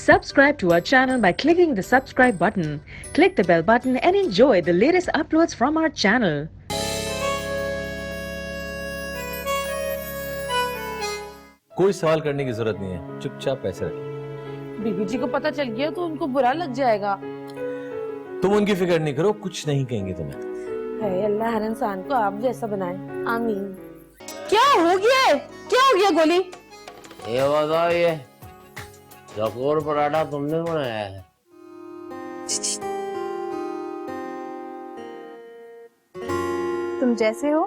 Subscribe to our channel by clicking the subscribe button. Click the bell button and enjoy the latest uploads from our channel. कोई सवाल करने की जरूरत नहीं है, चुपचाप पैसे रखिए। बीबी जी को पता चल गया तो उनको बुरा लग जाएगा। तुम उनकी फिक्र नहीं करो, कुछ नहीं कहेंगे तुम्हें। है अल्लाह हर इंसान को आप जैसा बनाए, आमीन। क्या हो गया है? क्या हो गया गोली? ये बताओ, ये चकोर पराठा तुमने बनाया है? तुम जैसे हो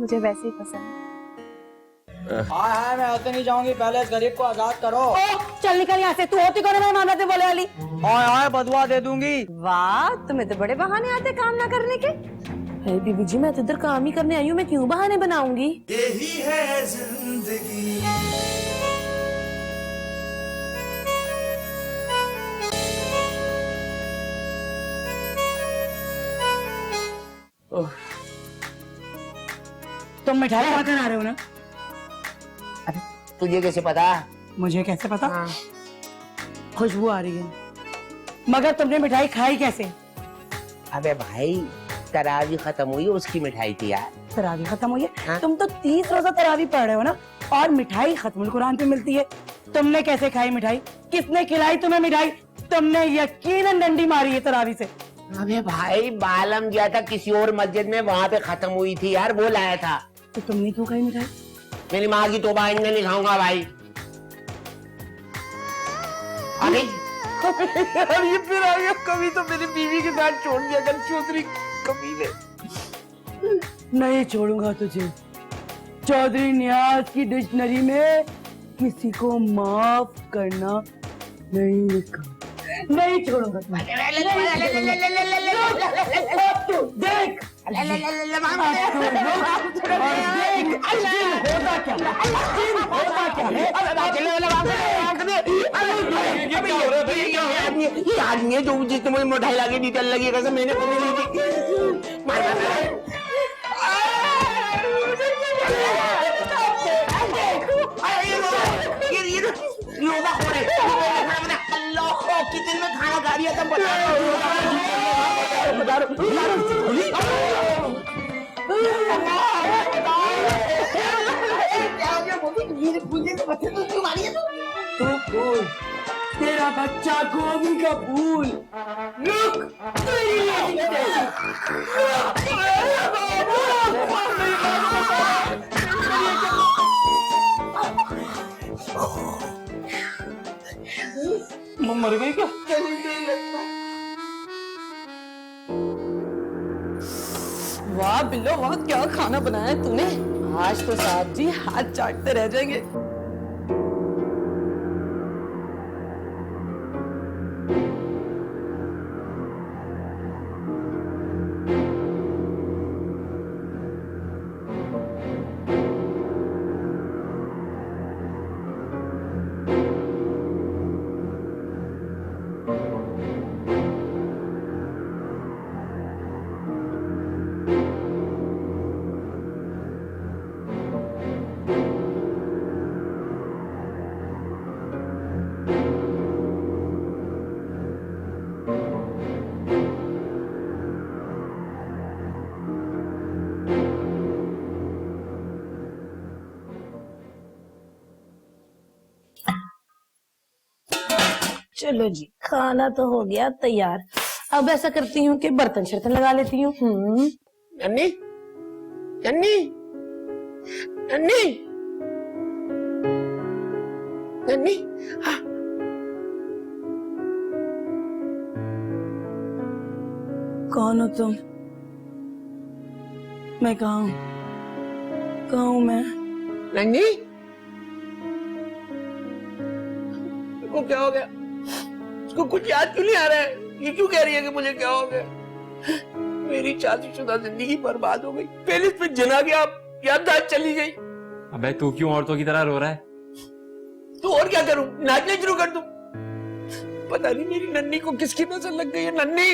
मुझे वैसे ही पसंद है। हाँ, मैं ऐसे नहीं जाऊंगी, पहले इस गरीब को आजाद करो। चल निकल यहाँ से, तू होती कौन है मेरे मामला से बोले वाली? हाय बदुआ दे दूंगी। वाह, तुम्हें तो बड़े बहाने आते काम ना करने के। अरे बीबी जी, मैं तो इधर काम ही करने आई हूँ, मैं क्यों बहाने बनाऊंगी? यही है जिंदगी। तुम मिठाई खा कर आ रहे हो ना? अरे तुझे कैसे पता? मुझे कैसे पता? खुशबू आ रही है, मगर तुमने मिठाई खाई कैसे? अबे भाई, तरावी खत्म हुई, उसकी मिठाई थी यार। तरावी खत्म हुई है? हाँ? तुम तो 30 रोजा तरावी पढ़ रहे हो ना, और मिठाई खत्मुल कुरान पे मिलती है। तुमने कैसे खाई मिठाई? किसने खिलाई तुम्हें मिठाई? तुमने यकीनन डंडी मारी है तरावी से। अबे भाई, बालम गया था किसी और मस्जिद में, वहाँ पे खत्म हुई थी यार, वो लाया था। तो तुमने क्यों खाई मिठाई? मेरी माँ की तौबा इनने नहीं खाऊंगा भाई। अरे ये फिर आ गया, कभी तो मेरी बीवी के साथ छोड़ दिया कर चौधरी, कभी ने। नहीं छोड़ूंगा तुझे। चौधरी नियाज की डिक्शनरी में किसी को माफ करना नहीं लिखा। नहीं छोड़ूंगा तुम्हें। अब तू देख, ये आदमी है जो जिसने मुझे मिठाई लाके दी, चल लगी कसम मैंने खुद ली थी। किचन में खाना खा रही है तब तेरा बच्चा गोभी का फूल। रुक, मर गई क्या? वाह बिल्लो, वाह क्या खाना बनाया है तूने। आज तो साहब जी हाथ चाटते रह जाएंगे। चलो जी, खाना तो हो गया तैयार। अब ऐसा करती हूँ कि बर्तन शर्तन लगा लेती हूँ। नन्नी, नन्नी, नन्नी, नन्नी, हाँ। कौन हो तुम? मैं कहाँ हूँ? कहाँ हूँ मैं? नन्नी, को क्या हो गया? उसको कुछ याद क्यों नहीं आ रहा है? ये क्यों कह रही है कि मुझे क्या हो गया? मेरी शादीशुदा जिंदगी बर्बाद हो गई। पहले इस पे जना गया, याददाश्त चली गई। अबे तू क्यों औरतों की तरह रो रहा है? तो और क्या करूं? नाचने शुरू कर दूं? पता नहीं मेरी नन्नी को किसकी नजर लग गई है। नन्नी,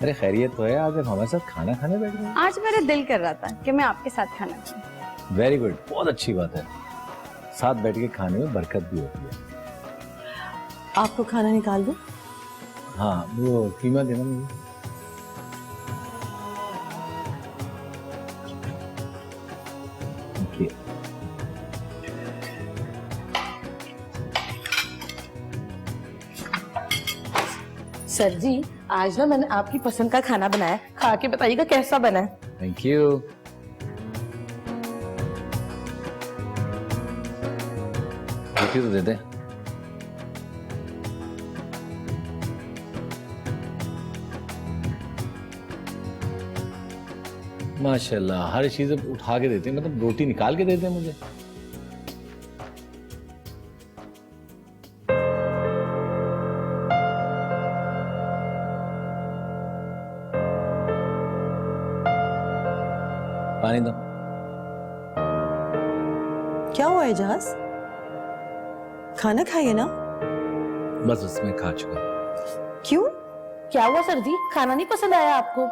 अरे खैरियत तो है, आज आप हमारे साथ खाना खाने बैठ गए। आज मेरा दिल कर रहा था कि मैं आपके साथ खाना खाऊं। वेरी गुड, बहुत अच्छी बात है। साथ बैठ के खाने में बरकत भी होती है। आपको खाना निकाल दो। हाँ, वो कीमा देना मुझे। Okay. सर जी, आज ना मैंने आपकी पसंद का खाना बनाया, खा के बताइएगा कैसा बना है। Thank you. रोटी तो दे दे। माशाल्लाह, हर चीज अब उठा के देते हैं, मतलब रोटी निकाल के देते हैं मुझे। पानी दो। क्या हुआ एजाज? खाना खाइए ना। बस उसमें खा चुका। क्यों? क्या हुआ सर जी? खाना नहीं पसंद आया आपको?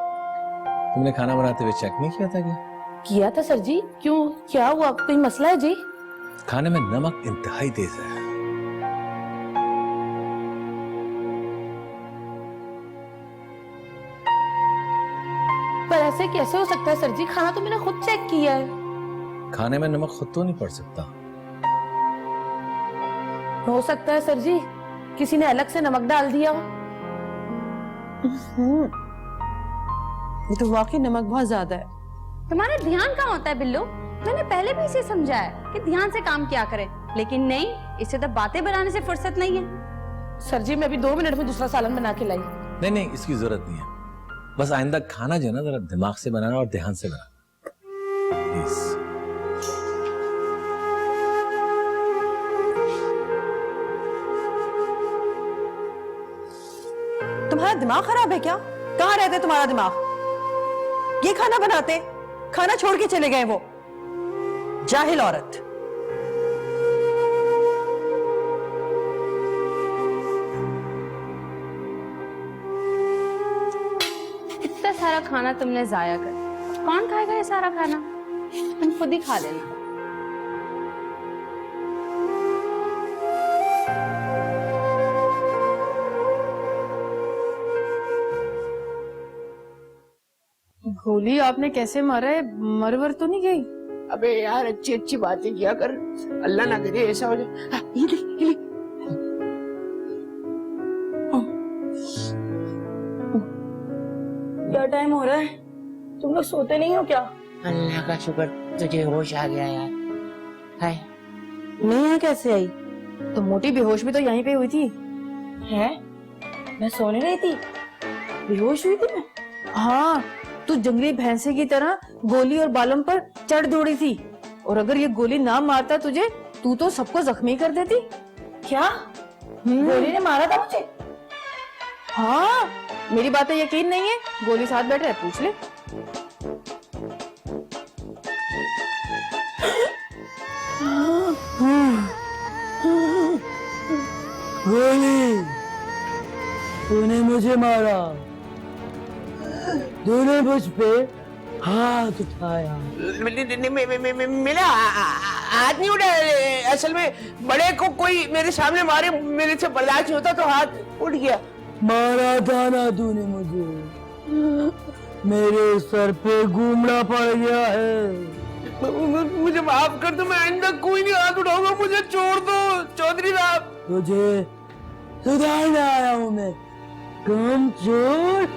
तुमने खाना बनाते हुए चेक नहीं किया था क्या? किया था सर जी। क्यों, क्या हुआ? कोई मसला है जी? खाने में नमक इंतहाई तेज है। पर ऐसे कैसे हो सकता है सर जी? खाना तो मैंने खुद चेक किया है। खाने में नमक खुद तो नहीं पड़ सकता। हो सकता है सर जी, किसी ने अलग से नमक डाल दिया हो। ये तो वाकई नमक बहुत ज्यादा है। तुम्हारा ध्यान कहाँ होता है बिल्लू? मैंने पहले भी इसे समझाया कि ध्यान से काम किया करें, लेकिन नहीं, इसे तो बातें बनाने से फुर्सत नहीं है। सर जी, मैं अभी 2 मिनट में दूसरा सालन बना के लाई। नहीं नहीं, इसकी जरूरत नहीं है। बस आइंदा खाना जो है ना, जरा दिमाग से बनाना और ध्यान से बनाना प्लीज। तुम्हारा दिमाग खराब है क्या? कहाँ रहते तुम्हारा दिमाग? ये खाना बनाते, खाना छोड़ के चले गए वो जाहिल औरत। इतना सारा खाना तुमने जाया कर, कौन खाएगा ये सारा खाना? तुम खुद ही खा लेना। गोली आपने कैसे मारा है? मरवर तो नहीं गई? अबे यार, अच्छी अच्छी बातें किया कर, अल्लाह ना करे ऐसा हो जाए। हाँ, ये ले। क्या टाइम हो रहा है? तुम लोग सोते नहीं हो क्या? अल्लाह का शुक्र तुझे होश आ गया यार। हाय, मैं यहाँ कैसे आई? तो मोटी बेहोश भी तो यहीं पे हुई थी। है? मैं सोने रही थी, बेहोश हुई थी मैं। हाँ, तू जंगली भैंसे की तरह गोली और बालम पर चढ़ दौड़ी थी, और अगर ये गोली ना मारता तुझे, तू तो सबको जख्मी कर देती। क्या? गोली ने मारा था मुझे? हाँ, मेरी बातें यकीन नहीं है? गोली साथ बैठे है, पूछ ले। गोली, तूने मुझे मारा, तूने मुझ पे हाथ उठाया। मेरा हाथ नहीं उठा। असल में बड़े को कोई मेरे सामने मारे, मेरे से बर्दाश्त होता तो हाथ उठ गया। मारा था ना तूने मुझे, मेरे सर पे घूमना पड़ गया है। मुझे माफ कर दो, मैं आइंदा कोई नहीं हाथ उठाऊंगा, मुझे छोड़ दो चौधरी साहब। तुझे सुधारने आया हूँ मैं, कम चोर।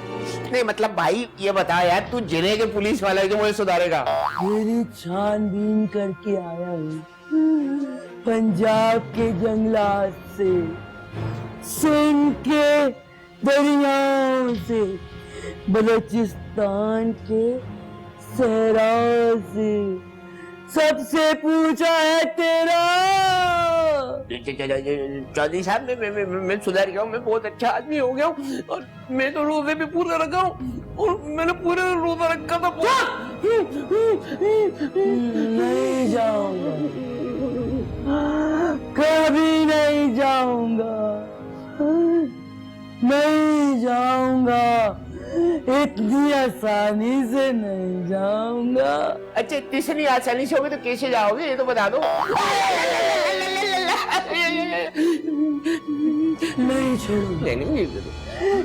नहीं मतलब भाई ये बता यार, तू जिले के पुलिस वाला है जो मुझे सुधारेगा? तेरी छानबीन करके आया हूँ पंजाब के जंगलात से, सिंध के दरियाओं से, बलूचिस्तान के सहराओं से, सबसे पूछा है तेरा। चौधरी साहब, मैं सुधर गया हूँ, मैं बहुत अच्छा आदमी हो गया हूँ, और मैं तो रोजे भी पूरा रखा हूँ, और मैंने पूरा रोजा रखा था। नहीं जाऊंगा, कभी नहीं जाऊंगा, नहीं जाऊंगा। इतनी आसानी से नहीं जाऊंगा। अच्छा इतनी आसानी से होगी तो कैसे जाओगे ये तो बता दो। नहीं छोड़ूंगा, नहीं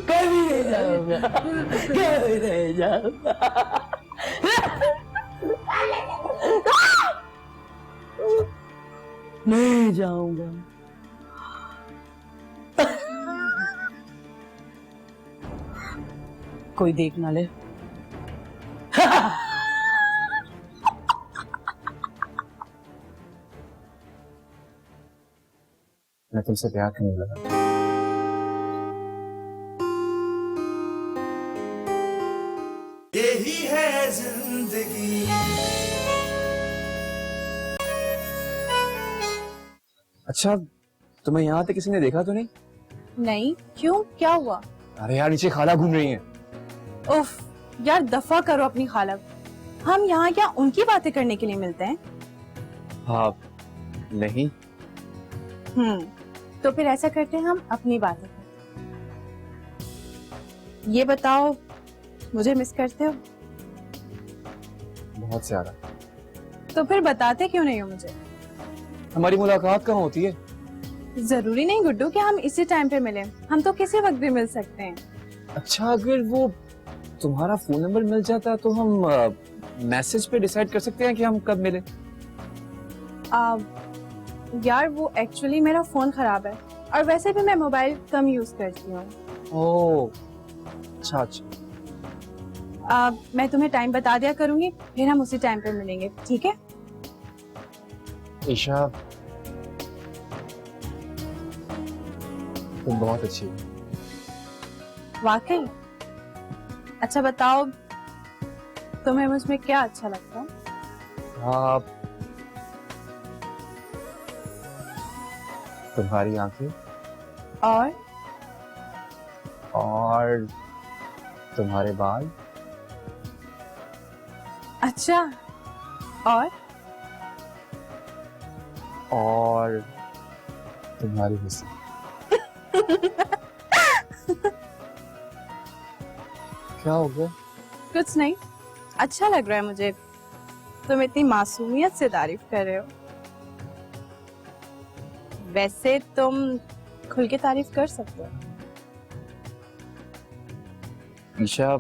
कभी नहीं जाऊंगा, कभी नहीं जाऊंगा। नहीं जाऊंगा। कोई देख ना ले। मैं तुमसे प्यार करने लगा। यही है जिंदगी। अच्छा तुम्हें यहाँ पे किसी ने देखा तो नहीं? नहीं, क्यों, क्या हुआ? अरे यार नीचे खाला घूम रही है। उफ, यार दफा करो अपनी खाला को। हम यहाँ क्या उनकी बातें करने के लिए मिलते हैं? हाँ नहीं। तो फिर ऐसा करते हैं, हम अपनी बातें करते हैं। ये बताओ, मुझे मिस करते हो? बहुत ज्यादा। तो फिर बताते क्यों नहीं हो मुझे? हमारी मुलाकात कहाँ होती है? जरूरी नहीं गुड्डू कि हम इसी टाइम पे मिलें, हम तो किसी वक्त भी मिल सकते हैं। अच्छा अगर वो तुम्हारा फोन नंबर मिल जाता तो हम मैसेज पे डिसाइड कर सकते हैं कि हम कब मिलें। यार वो एक्चुअली मेरा फोन खराब है और वैसे भी मैं मोबाइल कम यूज करती हूँ। ओह अच्छा अच्छा। मैं तुम्हें टाइम बता दिया करूंगी, फिर हम उसी टाइम पे मिलेंगे, ठीक है? ईशा तुम बहुत अच्छी हो। वाकई? अच्छा बताओ, तुम्हें मुझ में क्या अच्छा लगता है? हाँ तुम्हारी आंखें और तुम्हारे बाल। अच्छा, और तुम्हारी हंसी। क्या हो गया? कुछ नहीं, अच्छा लग रहा है मुझे। तुम इतनी मासूमियत से तारीफ कर रहे हो। वैसे तुम खुल के तारीफ कर सकते हो। ईशा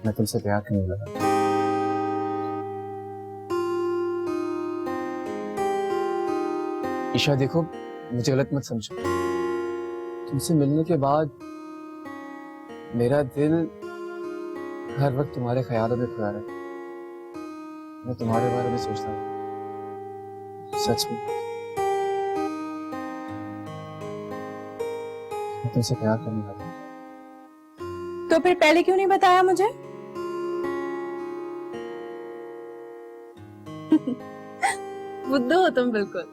मैं तुमसे प्यार करने लगा। ईशा देखो मुझे गलत मत समझो। तुमसे मिलने के बाद मेरा दिल हर वक्त तुम्हारे ख्यालों में खोया रहता। मैं तुम्हारे बारे में सोचता हूँ, सच में मैं तुमसे प्यार करने लगा। तो फिर पहले क्यों नहीं बताया मुझे? बुद्धू हो तुम बिल्कुल।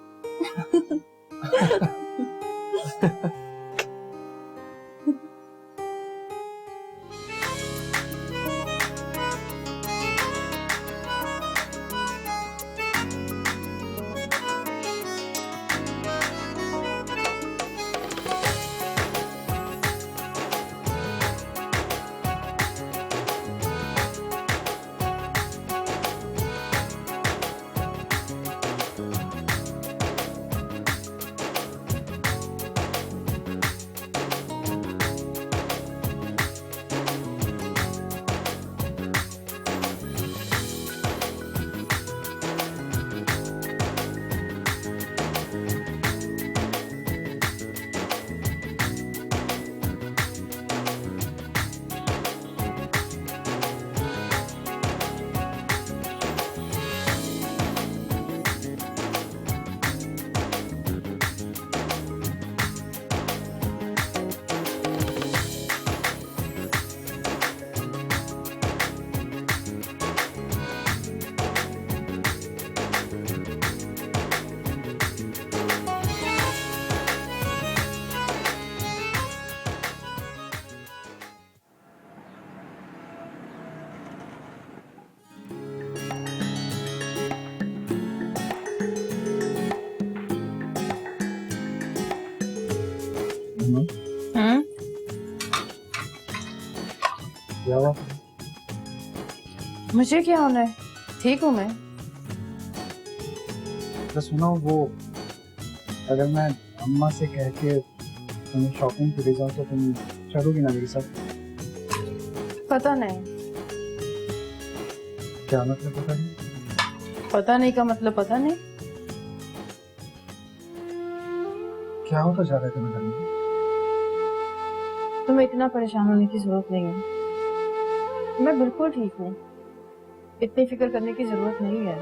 क्या हुआ? मुझे क्या होना है, ठीक हूँ मैं। तो सुनो, वो अगर मैं अम्मा से कह के तुम्हें शॉपिंग पे ले जाऊँ तो तुम चलोगी ना मेरे साथ? पता नहीं। क्या मतलब पता नहीं? पता नहीं का मतलब पता नहीं। क्या होता जा रहा है तुम्हें घर में? तुम्हें इतना परेशान होने की जरूरत नहीं है, मैं बिल्कुल ठीक हूँ। इतनी फिक्र करने की जरूरत नहीं है।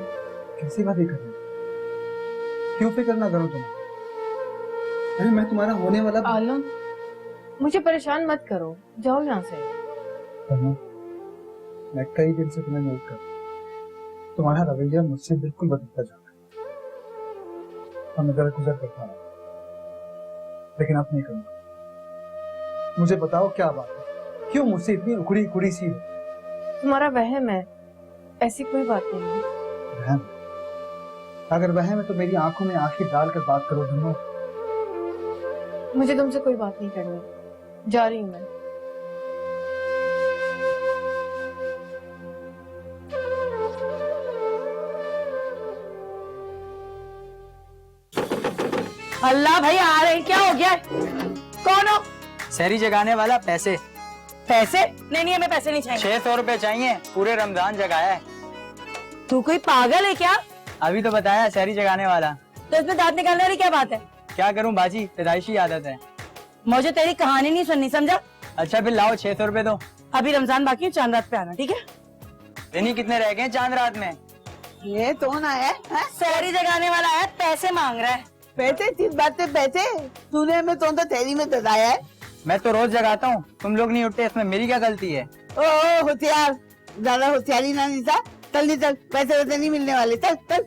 कैसी बात कर रही हो? क्यों फिक्र ना करो तुम? अरे मैं तुम्हारा होने वाला आलम, मुझे परेशान मत करो, जाओ यहाँ से। मैं कई दिन से तुम्हें नोट कर, तुम्हारा रवैया मुझसे बिल्कुल बदलता जा रहा है। और मैं जरा गुजर करता हूँ, लेकिन अब नहीं करूंगा। मुझे बताओ क्या बात है, क्यों मुझसे इतनी उखड़ी उखड़ी सी हो? तुम्हारा वहम है, ऐसी कोई बात नहीं है। वहम? अगर वहम है तो मेरी आंखों में आंखें डालकर बात करो धनो। मुझे तुमसे कोई बात नहीं करनी, जा रही हूँ मैं। अल्लाह भाई आ रहे हैं, क्या हो गया? कौन हो? शहरी जगाने वाला। पैसे पैसे? नहीं, हमें पैसे नहीं चाहिए। 600 रुपए चाहिए, पूरे रमजान जगाया है। तू कोई पागल है क्या? अभी तो बताया शहरी जगाने वाला। तो इसमें दांत निकालने वाली क्या बात है? क्या करूं बाजी, पैदाइशी आदत है। मुझे तेरी कहानी नहीं सुननी, समझा? अच्छा फिर लाओ 600 रुपए दो। अभी रमजान बाकी है, चांद रात पे आना, ठीक है? दिन ही कितने रह गए चांद रात में? ये कौन आया? शहरी जगाने वाला है, पैसे मांग रहा है। पैसे? किस बात पे पैसे? तूने हमें तो थैली में दबाया है। मैं तो रोज जगाता हूँ, तुम लोग नहीं उठते, इसमें मेरी क्या गलती है? ओ होशियार, ज्यादा होशियारी ना निशा। चल नहीं, चल, पैसे वैसे नहीं मिलने वाले, चल चल।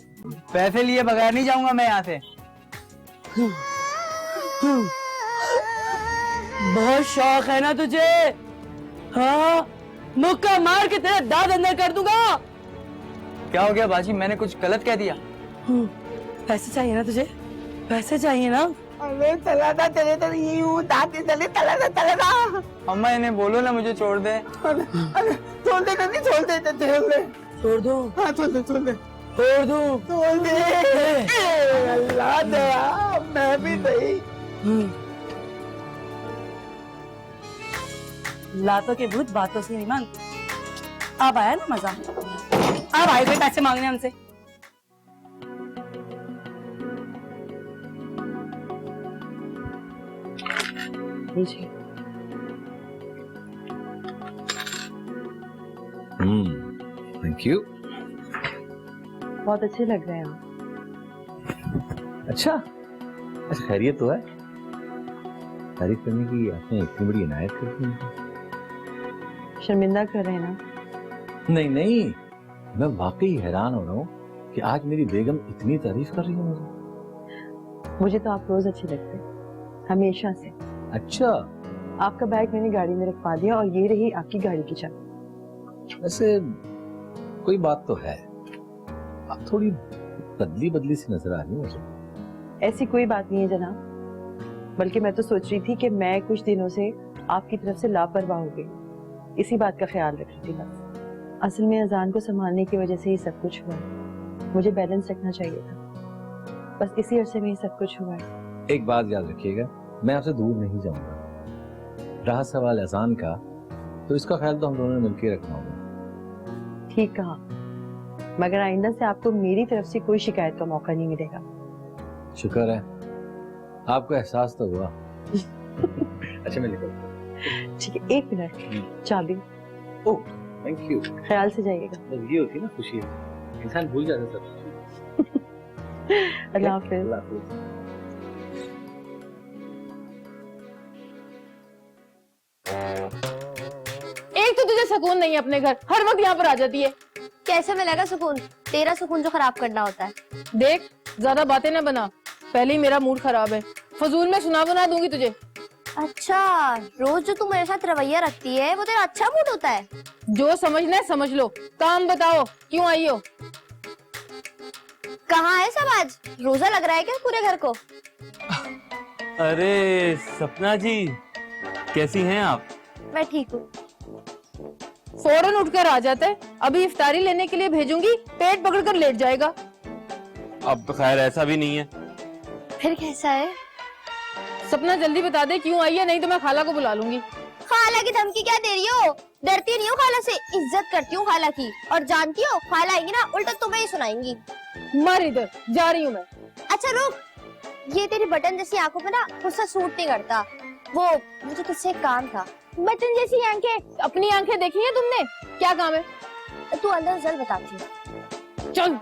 पैसे लिए बगैर नहीं जाऊंगा मैं यहाँ से। बहुत शौक है ना तुझे? हाँ, मुक्का मार के तेरे दांत अंदर कर दूंगा। क्या हो गया बाजी, मैंने कुछ गलत कह दिया? पैसे चाहिए ना तुझे? पैसे चाहिए ना? अरे चला था, चले तो नहीं हूँ, दांत चले, चला था। अम्मा इन्हें बोलो ना मुझे छोड़ दे। अरे छोड़ दे, नहीं छोड़ दे, छोड़ दे। छोड़ दो? हाँ छोड़ दे, छोड़ दे, छोड़ दो? छोड़ दे। अल्लाह दया, मैं भी सही। लातों के भूत बातों से नहीं मानते। अब आया ना मजा? अब आए कोई पैसे मांगने हमसे? Thank you. बहुत अच्छे लग रहे हैं आप। अच्छा, खैरियत तो है। तारीफ करने की आपने इतनी बड़ी इनायत कर दी मुझे। शर्मिंदा कर रहे हैं ना? नहीं नहीं, मैं वाकई हैरान हो रहा हूँ कि आज मेरी बेगम इतनी तारीफ कर रही है मुझे। मुझे तो आप रोज अच्छे लगते हैं, हमेशा से। अच्छा, आपका बैग मैंने गाड़ी में रखवा दिया और ये रही आपकी गाड़ी की चाबी। वैसे कोई बात तो है, आप थोड़ी बदली बदली सी नजर आ रही है मुझे। ऐसी कोई बात नहीं है जनाब, बल्कि मैं तो सोच रही थी कि मैं कुछ दिनों से आपकी तरफ से लापरवाह हो गई, इसी बात का ख्याल रख रही थी बस। असल में अजान को संभालने की वजह से ही सब कुछ हुआ, मुझे बैलेंस रखना चाहिए था, बस इसी अरसे में ही सब कुछ हुआ है। एक बात याद रखिएगा, मैं आपसे दूर नहीं जाऊंगा। रहा सवाल अजान का, तो इसका ख्याल तो हम दोनों ने मिलकर रखना होगा। ठीक कहा, मगर आइंदा से आपको मेरी तरफ से कोई शिकायत का मौका नहीं मिलेगा। शुक्र है, आपको एहसास तो हुआ। अच्छा मैं निकलता। ठीक है, एक मिनट, चाबी। Oh thank you. ख्याल से जाइएगा। बस ये होती है ना खुशी, इंसान भूल जाता है सब। अल्लाह हाफिज। अल्लाह हाफिज। एक तो तुझे सुकून नहीं है अपने घर, हर वक्त यहाँ पर आ जाती है। कैसे मिलेगा सुकून? तेरा सुकून जो खराब करना होता है। देख, ज्यादा बातें ना बना, पहले ही मेरा मूड खराब है। फजूल में सुना बना दूंगी तुझे। अच्छा, रोज जो तू मेरे साथ रवैया रखती है वो तेरा अच्छा मूड होता है? जो समझना है समझ लो, काम बताओ, क्यों आई हो? कहाँ है सब आज? रोजा लग रहा है क्या पूरे घर को? अरे सपना जी, कैसी हैं आप? मैं ठीक हूँ। फौरन उठकर आ जाता है। अभी इफ्तारी लेने के लिए भेजूंगी, पेट पकड़कर लेट जाएगा। अब तो खैर ऐसा भी नहीं है। फिर कैसा है? सपना जल्दी बता दे क्यों आई है, नहीं तो मैं खाला को बुला लूंगी। खाला की धमकी क्या दे रही हो? डरती नहीं हो खाला से? इज्जत करती हूँ खाला की, और जानती हो खाला आएंगी ना उल्टा तुम्हें ही सुनाएंगी। मर इधर, जा रही हूँ मैं। अच्छा रुक, ये तेरी बटन जैसी आंखों पे ना गुस्सा सूट नहीं करता। वो मुझे तुझसे एक काम था। बटन जैसी आंखें, अपनी आंखें देखी है तुमने? क्या काम है? तू अंदर चल बताती हूँ। चल।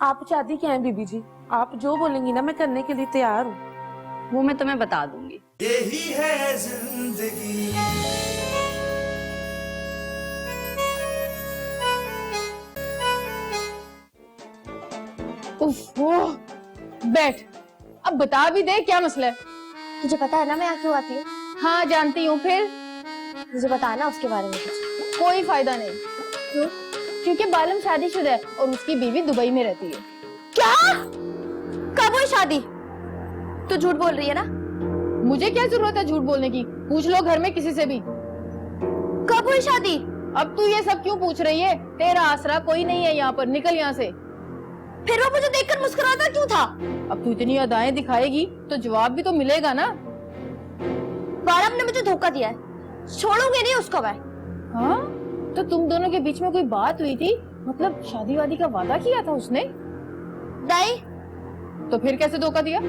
आप चाहती क्या है बीबी जी? आप जो बोलेंगी ना मैं करने के लिए तैयार हूँ। वो मैं तुम्हें बता दूंगी। यही है जिंदगी। बैठ, अब बता भी दे क्या मसला है। तुझे पता है ना मैं यहाँ क्यों आती हूँ? हाँ जानती हूँ, फिर? मुझे बताना उसके बारे में कुछ। कोई फायदा नहीं। क्यों? क्योंकि बालम शादीशुदा है और उसकी बीवी दुबई में रहती है। क्या? कब हुई शादी? तू झूठ बोल रही है ना? मुझे क्या जरूरत है झूठ बोलने की? पूछ लो घर में किसी से भी। कब हुई शादी? अब तू ये सब क्यों पूछ रही है? तेरा आसरा कोई नहीं है यहाँ पर, निकल यहाँ से। फिर वो मुझे देखकर मुस्कुराता क्यों था? अब तू इतनी अदाएं दिखाएगी तो जवाब भी तो मिलेगा ना। बालम ने मुझे धोखा दिया है, छोड़ूंगी नहीं उसको मैं। हाँ? तो तुम दोनों के बीच में कोई बात हुई थी? मतलब शादी वादी का वादा किया था उसने? नहीं। तो फिर कैसे धोखा दिया?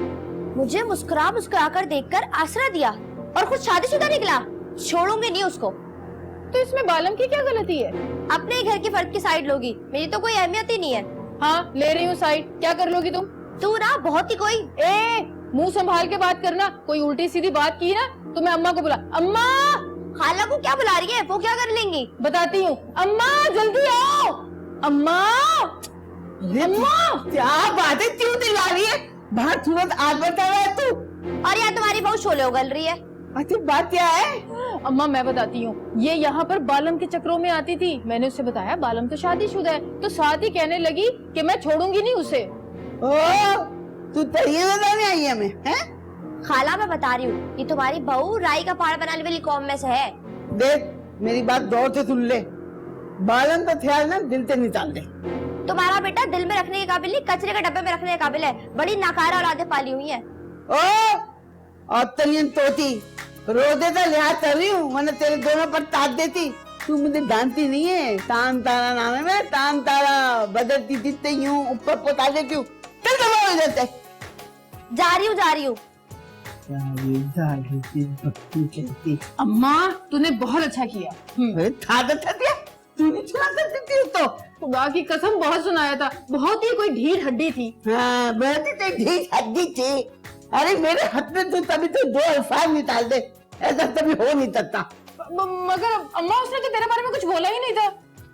मुझे मुस्कुरा मुस्कुरा कर देखकर आसरा दिया और खुद शादीशुदा निकला। छोड़ूंगी नहीं उसको। तो इसमें बालम की क्या गलती है? अपने ही घर की फर्द की साइड लोगी, मेरी तो कोई अहमियत ही नहीं है। हाँ ले रही हूँ साइड, क्या कर लोगी तुम? तू ना बहुत ही कोई। मुंह संभाल के बात करना, कोई उल्टी सीधी बात की ना तो मैं अम्मा को बुला। अम्मा! खाला को क्या बुला रही है? वो क्या कर लेंगी? बताती हूँ। अम्मा जल्दी आओ। अम्मा! अम्मा क्या बात है, क्यों चिल्ला रही है? बाहर तुरंत आग बता रहा है तू। और यार तुम्हारी बहू शोले उगल रही है। अच्छा बात क्या है? अम्मा मैं बताती हूँ, ये यहाँ पर बालम के चक्रों में आती थी। मैंने उससे बताया बालम तो शादीशुदा है, तो साथ ही कहने लगी कि मैं छोड़ूंगी नहीं उसे। तू तरीके बताने आई है हमें, हैं? खाला मैं बता रही हूँ, ये तुम्हारी बहू राई का पहाड़ बनाने वाली कौम में से है। देख मेरी बात गौर से सुन ले, बालन का ख्याल ना दिल से निकाल दे। तुम्हारा बेटा दिल में रखने के काबिल नहीं, कचरे के डब्बे में रखने के काबिल है। बड़ी नाकारा औलादें पाली हुई है। और तनियन तोती रोदे का लिहाज कर रही हूँ, वरना तेरे दोनों पर ताक देती। तू मुझे जानती नहीं है, तान तारा नाम है मैं, तान तारा बदलती दिखते यूं ऊपर पोता देती हूँ। चल दबा हो जाते। जा रही हूँ। अम्मा तूने बहुत अच्छा किया। तू नहीं सुना सकती थी तो। खुदा की कसम बहुत सुनाया था, बहुत ही कोई ढीठ हड्डी थी। हाँ बहुत ही तो ढीठ हड्डी थी। अरे मेरे हाथ में तू तभी तो दो अल्फाज निकाल दे, ऐसा कभी हो नहीं सकता। मगर अम्मा उसने तो तेरे बारे में कुछ बोला ही नहीं था।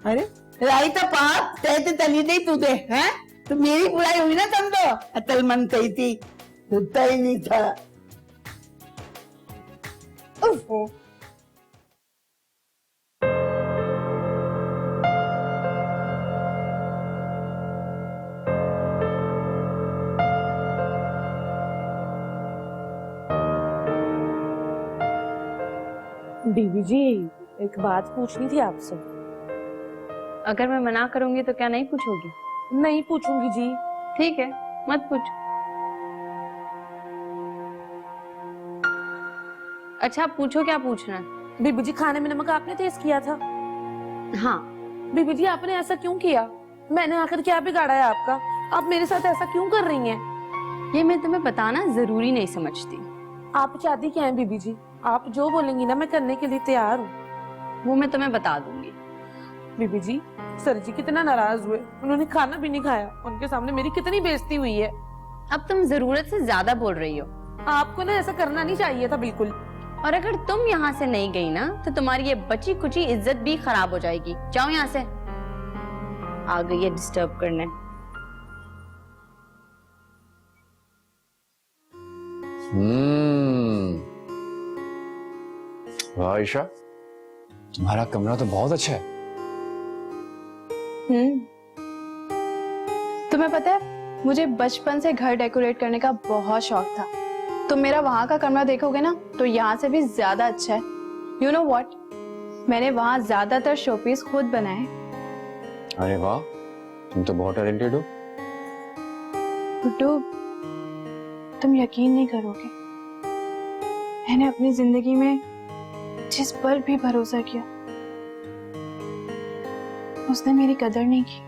अरे राई तो पाप कहते तली नहीं तुझे, हैं? तो मेरी बुराई हुई ना समझो। अकलमंद कही थी, कुत्ता ही नहीं था। बीबी जी एक बात पूछनी थी आपसे। अगर मैं मना करूंगी तो क्या नहीं पूछोगी? नहीं पूछूंगी जी। ठीक है, मत पूछ। अच्छा पूछो, क्या पूछना है? बीबी जी खाने में नमक आपने तेज किया था। हाँ। बीबी जी आपने ऐसा क्यों किया? मैंने आखिर क्या बिगाड़ा है आपका? आप मेरे साथ ऐसा क्यों कर रही हैं? ये मैं तुम्हें बताना जरूरी नहीं समझती। आप चाहती क्या है बीबी जी? आप जो बोलेंगी ना मैं करने के लिए तैयार हूँ। वो मैं तुम्हें बता दूंगी। बीबी जी सर जी कितना नाराज हुए, उन्होंने खाना भी नहीं खाया, उनके सामने मेरी कितनी बेइज्जती हुई है। अब तुम जरूरत से ज्यादा बोल रही हो। आपको ना ऐसा करना नहीं चाहिए था बिल्कुल। और अगर तुम यहाँ से नहीं गई ना तो तुम्हारी ये बची कुची इज्जत भी खराब हो जाएगी। जाओ यहाँ से। आ गई है डिस्टर्ब करने। वाह आयशा, तुम्हारा कमरा तो बहुत अच्छा है। तुम्हें पता है मुझे बचपन से घर डेकोरेट करने का बहुत शौक था। तुम मेरा वहां का कमरा देखोगे ना तो यहाँ से भी ज्यादा अच्छा है। यू नो व्हाट, मैंने वहां ज्यादातर शोपीस खुद बनाए। अरे वाह, तुम तो बहुत टैलेंटेड हो। गुड्डू, तुम यकीन नहीं करोगे, मैंने अपनी जिंदगी में जिस पर भी भरोसा किया उसने मेरी कदर नहीं की।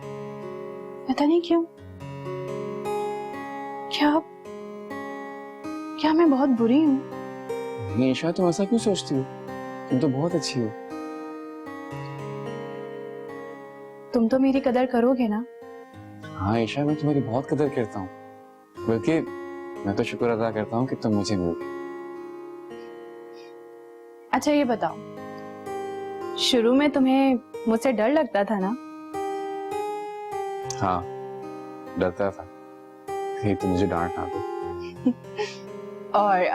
पता नहीं क्यों। क्या मैं बहुत बुरी हूँ? नहीं ईशा, तुम ऐसा क्यों सोचती हो? तुम तो बहुत अच्छी हो। तुम तो मेरी कदर करोगे ना? हाँ ईशा, मैं तुम्हारी बहुत कदर करता हूँ, बल्कि मैं तो शुक्र अदा करता हूँ कि तुम मुझे मिल गई। अच्छा ये बताओ, शुरू में तुम्हें मुझसे डर लगता था ना? हाँ, डरता था कहीं तुम मुझे डांट ना दो। और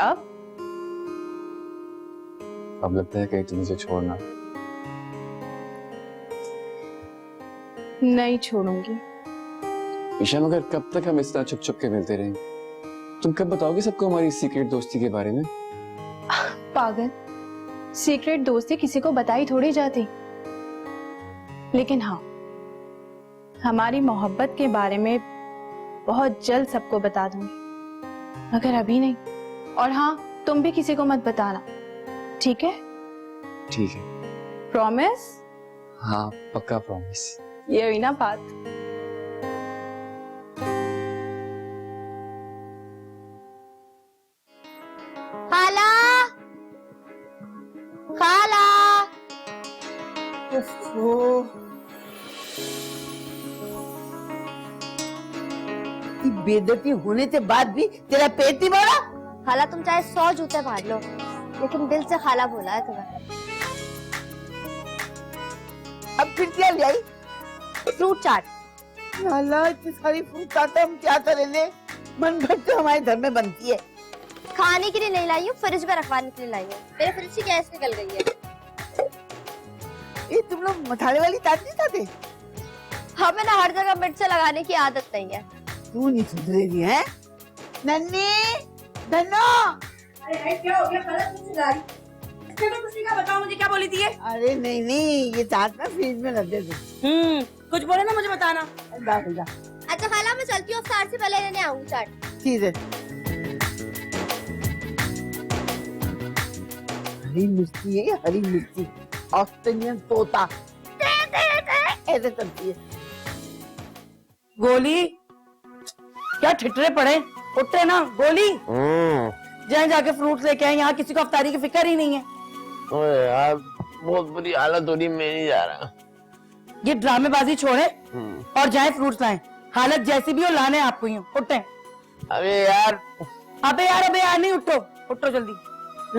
अब लगता है कहीं तुम मुझे छोड़ना। नहीं छोड़ूंगी। ईशा, मगर कब तक हम इस तरह छुप छुप के मिलते रहेंगे? तुम कब बताओगे सबको हमारी सीक्रेट दोस्ती के बारे में? पागल, सीक्रेट दोस्ती किसी को बताई थोड़ी जाती। लेकिन हाँ, हमारी मोहब्बत के बारे में बहुत जल्द सबको बता दूंगी, मगर अभी नहीं। और हाँ, तुम भी किसी को मत बताना, ठीक है? ठीक है। प्रॉमिस? हाँ पक्का प्रॉमिस। ये हुई ना बात। खाला, खाला। बेइज्जती होने के बाद भी तेरा पेट नहीं भरा? खाला, तुम चाहे 100 जूते मार लो, लेकिन दिल से खाला बोला है तुम्हें। अब फिर क्या ले आई? फ्रूट चाट। अल्लाह, इतनी सारी फ्रूट चाट हम क्या करेंगे? मन भर तो हमारे घर में बनती है। खाने के लिए नहीं लाई हूँ, फ्रिज में रखवाने के लिए लाई हूँ। मेरे फ्रिज की गैस निकल गई है। ये तुम लोग मसाले वाली चाट नहीं खाते? हमें ना हर जगह मिर्च लगाने की आदत नहीं है। तू नहीं सुधरेगी है? नन्नी, धन्नो। क्या हो गया? कुछ नहीं कहा, बताओ मुझे क्या बोली थी ये? अरे नहीं नहीं, ये चाट ना फ्रिज में रख दे तू। कुछ बोले ना मुझे बताना। जा। अच्छा खाला, मैं चलती हूँ, अफ्तार से पहले लेने आऊंगी चाट। ठीक है। हरी मिर्ची है, हरी मिर्ची, ऑस्ट्रेलियन तोता ऐसे चलती है। गोली, क्या ठिठरे पड़े? उठते ना गोली। जाए जाके फ्रूट लेके आए, यहाँ किसी को अफ्तारी की फिक्र ही नहीं है। ओए यार, बहुत बुरी हालत हो रही, मैं नहीं जा रहा। ये ड्रामेबाजी छोड़े और जाए फ्रूट्स लाएं। हालत जैसी भी हो, लाने आपको ही हो। उठे। अबे यार नहीं, उठो जल्दी,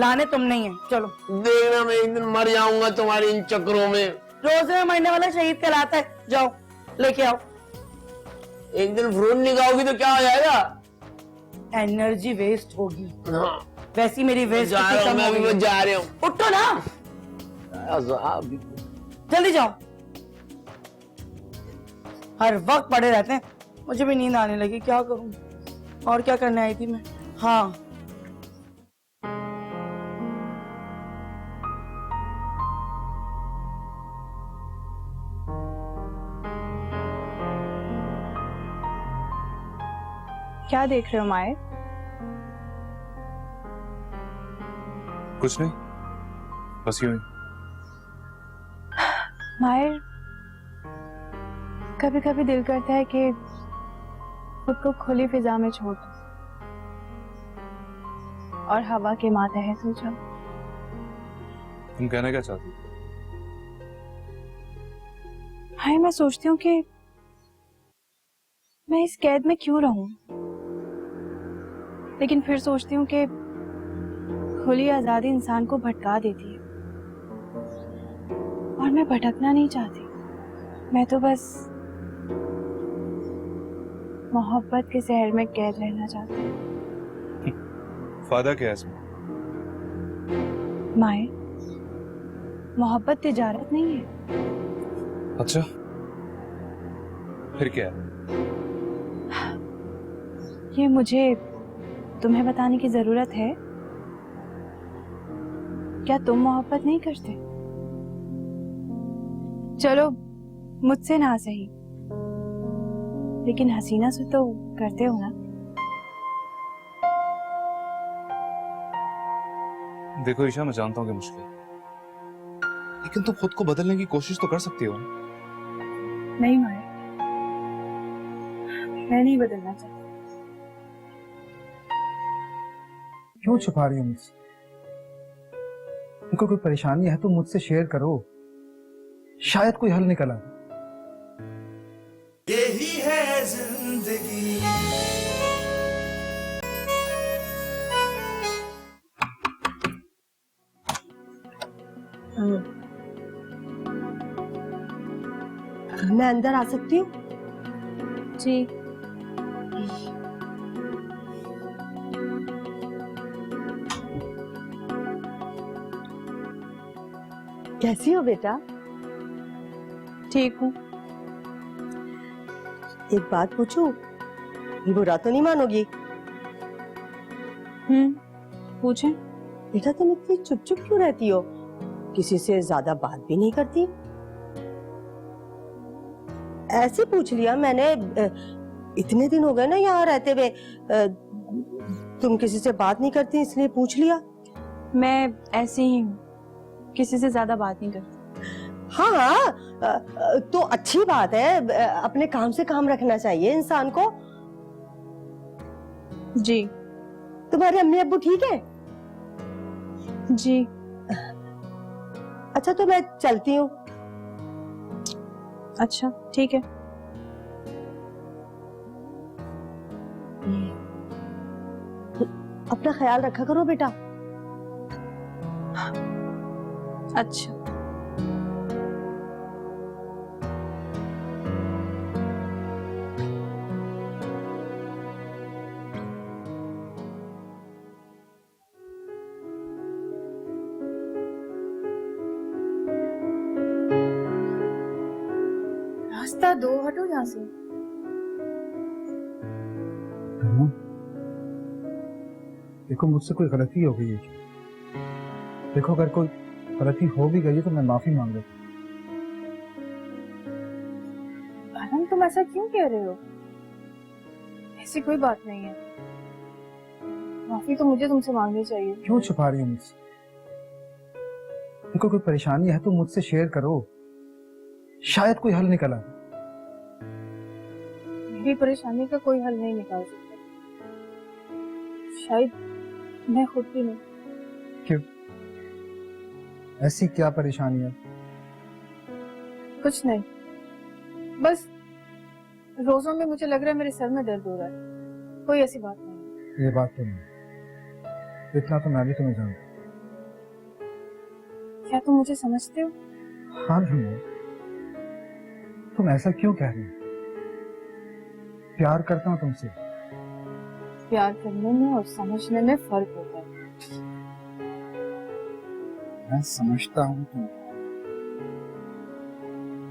लाने तुम नहीं है। चलो। देखना, मैं एक दिन मर जाऊंगा तुम्हारे इन चक्रों में। रोज में मरने वाला शहीद कहलाता है। जाओ लेके आओ। एक दिन फ्रूट नहीं खाओगी तो क्या हो जाएगा? एनर्जी वेस्ट होगी। हाँ, वैसी मेरी वेस्ट जा रहा हूँ, मैं अभी बस जा रहा हूँ। उठो ना, जल्दी जाओ। हर वक्त पड़े रहते हैं। मुझे भी नींद आने लगी, क्या करूं? और क्या करने आई थी मैं? हाँ, क्या देख रहे हो माए? कुछ नहीं, बस यूं ही। मायर, कभी कभी दिल करता है कि खुद को खुली फिजा में छोड़ दूं और हवा के मातहत हो जाऊं। तुम कहना क्या चाहती हो? हाय, मैं सोचती हूँ कि मैं इस कैद में क्यों रहूं, लेकिन फिर सोचती हूँ कि खुली आजादी इंसान को भटका देती है और मैं भटकना नहीं चाहती। मैं तो बस मोहब्बत के शहर में कैद रहना चाहती हूँ। फायदा क्या है इसमें? माए, मोहब्बत तिजारत नहीं है। अच्छा, फिर क्या है? ये मुझे तुम्हें बताने की जरूरत है? क्या तुम मोहब्बत नहीं करते? चलो मुझसे ना सही, लेकिन हसीना से तो करते हो ना। देखो ईशा, मैं जानता हूँ कि मुश्किल है, लेकिन तुम खुद को बदलने की कोशिश तो कर सकती हो। नहीं माया, मैं नहीं बदलना चाहती। क्यों छुपा रही हो मुझसे? तुमको कोई परेशानी है तो मुझसे शेयर करो, शायद कोई हल निकल आए। यही है जिंदगी। मैं अंदर आ सकती हूँ? जी। कैसी हो बेटा? ठीक हूँ। एक बात पूछूं? बुरा तो नहीं मानोगी? पूछें। बेटा तुम इतनी चुप चुप क्यों रहती हो? किसी से ज्यादा बात भी नहीं करती? ऐसे पूछ लिया मैंने, इतने दिन हो गए ना यहाँ रहते हुए, तुम किसी से बात नहीं करती इसलिए पूछ लिया। मैं ऐसी ही हूँ, किसी से ज्यादा बात नहीं करती। हाँ, तो अच्छी बात है, अपने काम से काम रखना चाहिए इंसान को। जी। तुम्हारे अम्मी अब्बू ठीक है? जी। अच्छा तो मैं चलती हूँ। अच्छा ठीक है। अपना ख्याल रखा करो बेटा। अच्छा। रास्ता दो, हटो यहाँ से। देखो मुझसे कोई गलती हो गई है। देखो अगर कोई गलती हो भी गई है तो मैं माफी मांग लेता हूँ। तुम ऐसा क्यों कह रहे हो? ऐसी कोई बात नहीं है, माफी तो मुझे तुमसे मांगनी चाहिए। क्यों छुपा रही हो मुझसे? देखो कोई परेशानी है तो मुझसे शेयर करो, शायद कोई हल निकल आए। मेरी परेशानी का कोई हल नहीं निकाल सकता, शायद मैं खुद भी नहीं। क्यों? ऐसी क्या परेशानी है? कुछ नहीं, बस रोजों में मुझे लग रहा है मेरे सर में दर्द हो रहा है, कोई ऐसी बात नहीं। ये बात तो नहीं, इतना तो मैं भी तुम्हें जानता। क्या तुम मुझे समझते हो? हाँ झूमो, तुम ऐसा क्यों कह रही हो? प्यार करता हूँ तुमसे। प्यार करने में और समझने में फर्क होता है। मैं समझता हूँ तुम।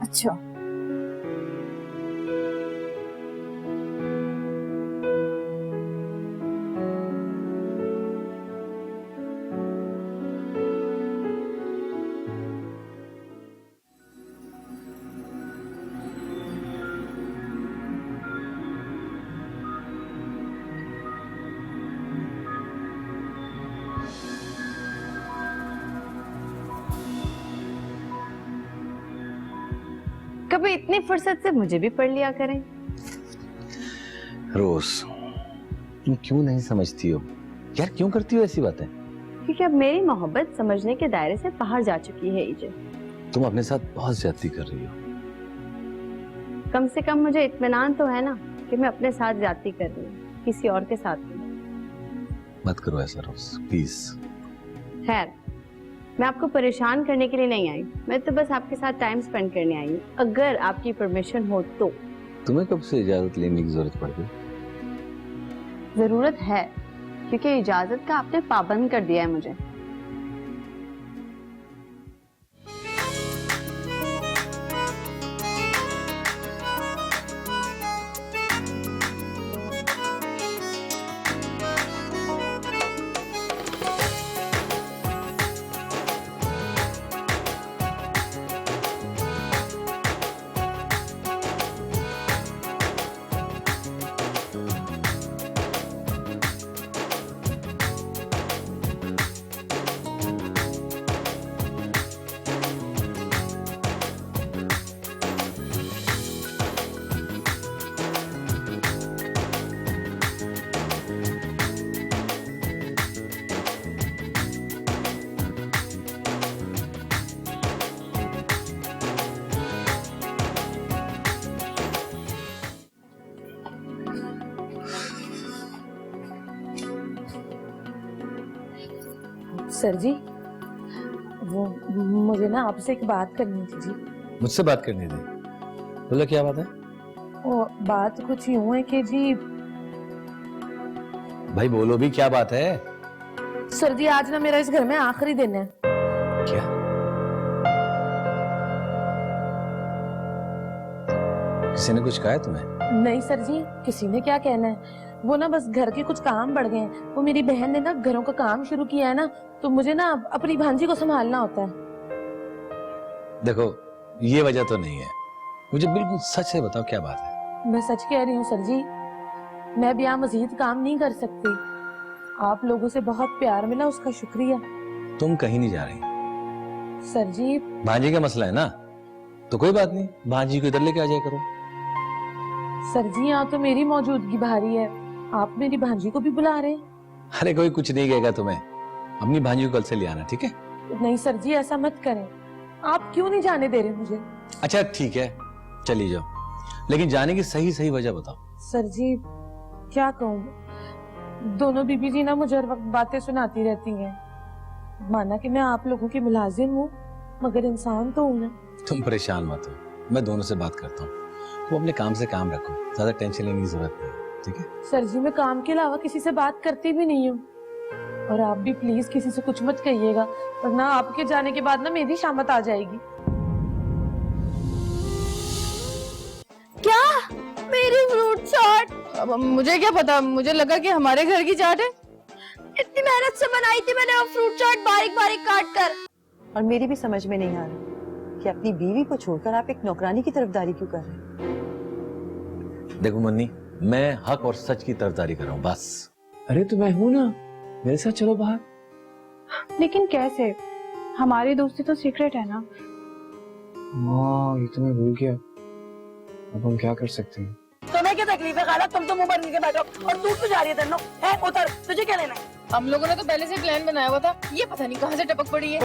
अच्छा। कभी इतनी फुर्सत से मुझे भी पढ़ लिया करें। रोज, तुम क्यों नहीं समझती हो यार? क्यों करती हो ऐसी बातें? क्योंकि अब मेरी मोहब्बत समझने के दायरे से बाहर जा चुकी है इजे। तुम अपने साथ बहुत ज्यादती कर रही हो। कम से कम मुझे इत्मीनान तो है ना कि मैं अपने साथ ज्यादती कर रही हूँ, किसी और के साथ नहीं। मत करो ऐसा रोज, प्लीज। खैर, मैं आपको परेशान करने के लिए नहीं आई, मैं तो बस आपके साथ टाइम स्पेंड करने आई हूँ, अगर आपकी परमिशन हो तो। तुम्हें कब से इजाजत लेने की जरूरत पड़ गई? जरूरत है, क्योंकि इजाजत का आपने पाबंद कर दिया है मुझे। सर जी, वो मुझे ना आपसे एक बात करनी थी जी। मुझसे बात करनी थी? बोलो क्या बात है? वो बात कुछ यूं है कि जी, भाई बोलो भी, क्या बात है? सर जी आज ना मेरा इस घर में आखिरी दिन है। क्या? किसी ने कुछ कहा है तुम्हें? नहीं सर जी, किसी ने क्या कहना है, वो ना बस घर के कुछ काम बढ़ गए हैं। वो मेरी बहन ने ना घरों का काम शुरू किया है ना, तो मुझे ना अपनी भांजी को संभालना होता है। देखो, ये वजह तो नहीं है, मुझे बिल्कुल सच से बताओ क्या बात है। मैं सच कह रही हूँ सर जी, मैं अब यहाँ मजीद काम नहीं कर सकती। आप लोगों से बहुत प्यार मिला, उसका शुक्रिया। तुम कहीं नहीं जा रही। सर जी, भांजी का मसला है ना, तो कोई बात नहीं, भांजी को इधर लेके आ जाया करो। सर जी यहाँ तो मेरी मौजूदगी भारी है, आप मेरी भांजी को भी बुला रहे हैं। अरे कोई कुछ नहीं कहेगा तुम्हें, अपनी भांजी को कल से ले आना, ठीक है? नहीं सर जी, ऐसा मत करें। आप क्यों नहीं जाने दे रहे मुझे? अच्छा ठीक है, चली जाओ, लेकिन जाने की सही सही वजह बताओ। सर जी क्या कहूँ, दोनों बीबी जी ना मुझे हर वक्त बातें सुनाती रहती हैं। माना कि मैं आप लोगों की मुलाजिम हूँ, मगर इंसान तो हूँ ना। तुम परेशान मत हो, मैं दोनों से बात करता हूँ। तुम अपने काम से काम रखो, ज्यादा टेंशन लेने की जरूरत नहीं, ठीक है? सर जी मैं काम के अलावा किसी से बात करती भी नहीं हूँ, और आप भी प्लीज किसी से कुछ मत कहिएगा, वरना आपके जाने के बाद ना मेरी शामत आ जाएगी। क्या? मेरी फ्रूट चाट? अब मुझे क्या पता, मुझे लगा कि हमारे घर की चाट है। इतनी मेहनत से बनाई थी मैंने वो फ्रूट चाट, बारीक बारीक काट कर। और मेरी भी समझ में नहीं आ रहा कि अपनी बीवी को छोड़कर आप एक नौकरानी की तरफदारी क्यों कर रहे हैं। देखो मुन्नी, मैं हक और सच की तरफदारी कर रहा हूँ बस। अरे तो मैं हूं ना, मेरे साथ चलो बाहर। लेकिन कैसे? हमारी दोस्ती तो सीक्रेट है ना। हाँ ये तो मैं भूल गया, अब हम क्या कर सकते हैं? तुम्हें क्या तकलीफ है खाला, तुम तो मुंह भर के बैठो और दूध तो जा रही है तेनों है, उतर, तुझे क्या लेना है? हम लोगों ने तो पहले से प्लान बनाया हुआ था, ये पता नहीं कहाँ से टपक पड़ी है।